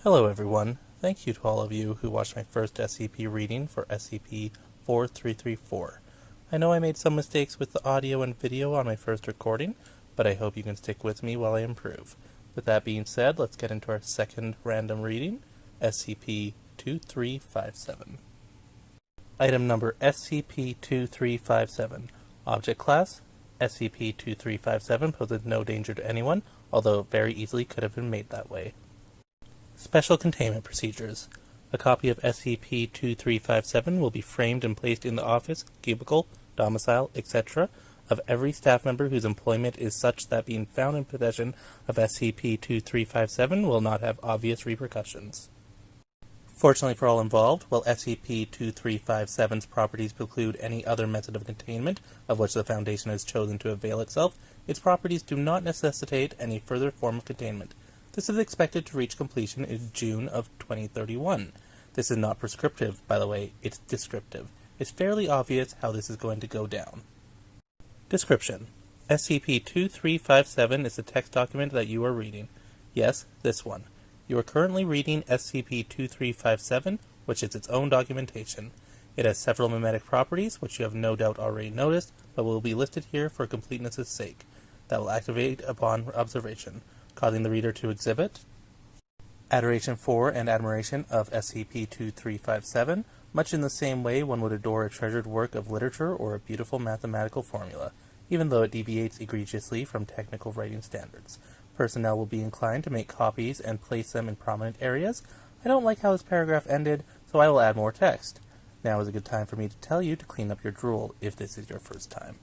Hello everyone, thank you to all of you who watched my first SCP reading for SCP-4334. I know I made some mistakes with the audio and video on my first recording, but I hope you can stick with me while I improve. With that being said, let's get into our second random reading, SCP-2357. Item number SCP-2357. Object Class SCP-2357 poses no danger to anyone, although it very easily could have been made that way. Special Containment Procedures. A copy of SCP-2357 will be framed and placed in the office, cubicle, domicile, etc. of every staff member whose employment is such that being found in possession of SCP-2357 will not have obvious repercussions. Fortunately for all involved, while SCP-2357's properties preclude any other method of containment of which the Foundation has chosen to avail itself, its properties do not necessitate any further form of containment. This is expected to reach completion in June of 2031. This is not prescriptive, by the way, it's descriptive. It's fairly obvious how this is going to go down. Description: SCP-2357 is the text document that you are reading. Yes, this one. You are currently reading SCP-2357, which is its own documentation. It has several memetic properties, which you have no doubt already noticed, but will be listed here for completeness' sake, that will activate upon observation, causing the reader to exhibit adoration for and admiration of SCP-2357, much in the same way one would adore a treasured work of literature or a beautiful mathematical formula, even though it deviates egregiously from technical writing standards. Personnel will be inclined to make copies and place them in prominent areas. I don't like how this paragraph ended, so I will add more text. Now is a good time for me to tell you to clean up your drool if this is your first time.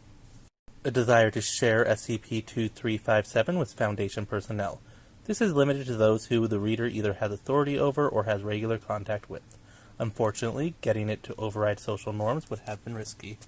A desire to share SCP-2357 with Foundation personnel. This is limited to those who the reader either has authority over or has regular contact with. Unfortunately, getting it to override social norms would have been risky.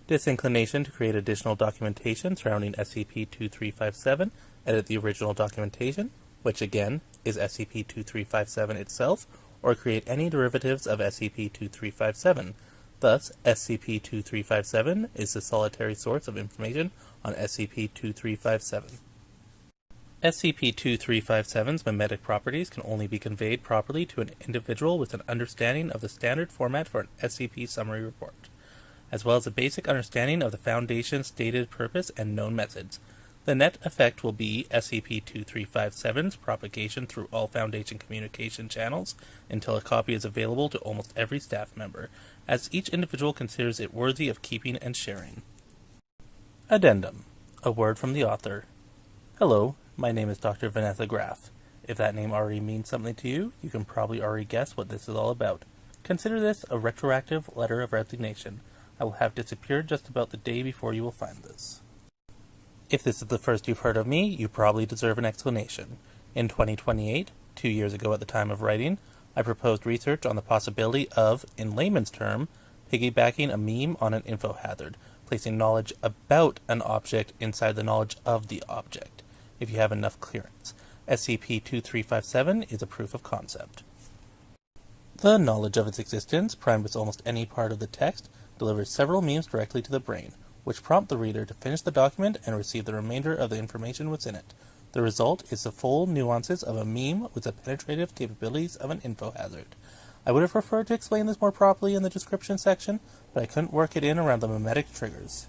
Disinclination to create additional documentation surrounding SCP-2357, edit the original documentation, which again is SCP-2357 itself, or create any derivatives of SCP-2357. Thus, SCP-2357 is the solitary source of information on SCP-2357. SCP-2357's memetic properties can only be conveyed properly to an individual with an understanding of the standard format for an SCP summary report, as well as a basic understanding of the Foundation's stated purpose and known methods. The net effect will be SCP-2357's propagation through all Foundation communication channels until a copy is available to almost every staff member, as each individual considers it worthy of keeping and sharing. Addendum. A word from the author. Hello, my name is Dr. Vanessa Graff. If that name already means something to you, you can probably already guess what this is all about. Consider this a retroactive letter of resignation. I will have disappeared just about the day before you will find this. If this is the first you've heard of me, you probably deserve an explanation. In 2028, 2 years ago at the time of writing, I proposed research on the possibility of, in layman's term, piggybacking a meme on an info hazard, placing knowledge about an object inside the knowledge of the object, if you have enough clearance. SCP-2357 is a proof of concept. The knowledge of its existence, primed with almost any part of the text, delivers several memes directly to the brain, which prompt the reader to finish the document and receive the remainder of the information within it. The result is the full nuances of a meme with the penetrative capabilities of an info hazard. I would have preferred to explain this more properly in the description section, but I couldn't work it in around the memetic triggers.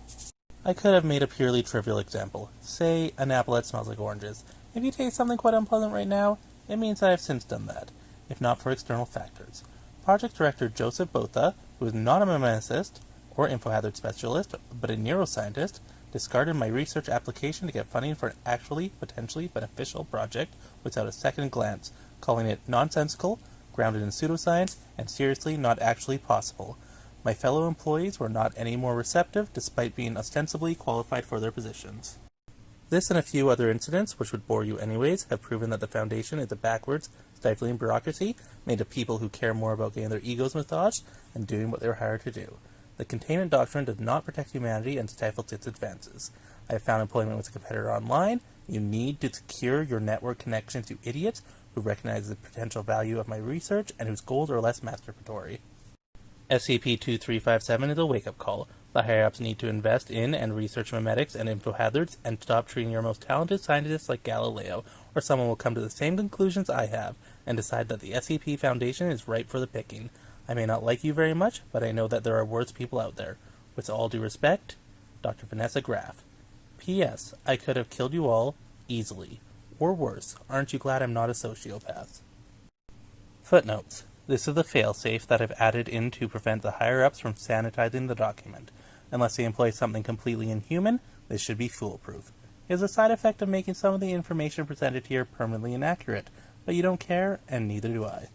I could have made a purely trivial example. Say, an apple that smells like oranges. If you taste something quite unpleasant right now, it means that I've since done that, if not for external factors. Project Director Joseph Botha, who is not a memeticist or info hazard specialist, but a neuroscientist, discarded my research application to get funding for an actually, potentially beneficial project without a second glance, calling it nonsensical, grounded in pseudoscience, and seriously not actually possible. My fellow employees were not any more receptive, despite being ostensibly qualified for their positions. This and a few other incidents, which would bore you anyways, have proven that the Foundation is a backwards, stifling bureaucracy made of people who care more about getting their egos massaged than doing what they were hired to do. The containment doctrine does not protect humanity and stifles its advances. I have found employment with a competitor online. You need to secure your network connections to idiots who recognize the potential value of my research and whose goals are less masturbatory. SCP-2357 is a wake-up call. The higher-ups need to invest in and research memetics and infohazards and stop treating your most talented scientists like Galileo, or someone will come to the same conclusions I have and decide that the SCP Foundation is ripe for the picking. I may not like you very much, but I know that there are worse people out there. With all due respect, Dr. Vanessa Graff. P.S. I could have killed you all, easily. Or worse. Aren't you glad I'm not a sociopath? Footnotes. This is the failsafe that I've added in to prevent the higher-ups from sanitizing the document. Unless they employ something completely inhuman, this should be foolproof. It is a side effect of making some of the information presented here permanently inaccurate, but you don't care, and neither do I.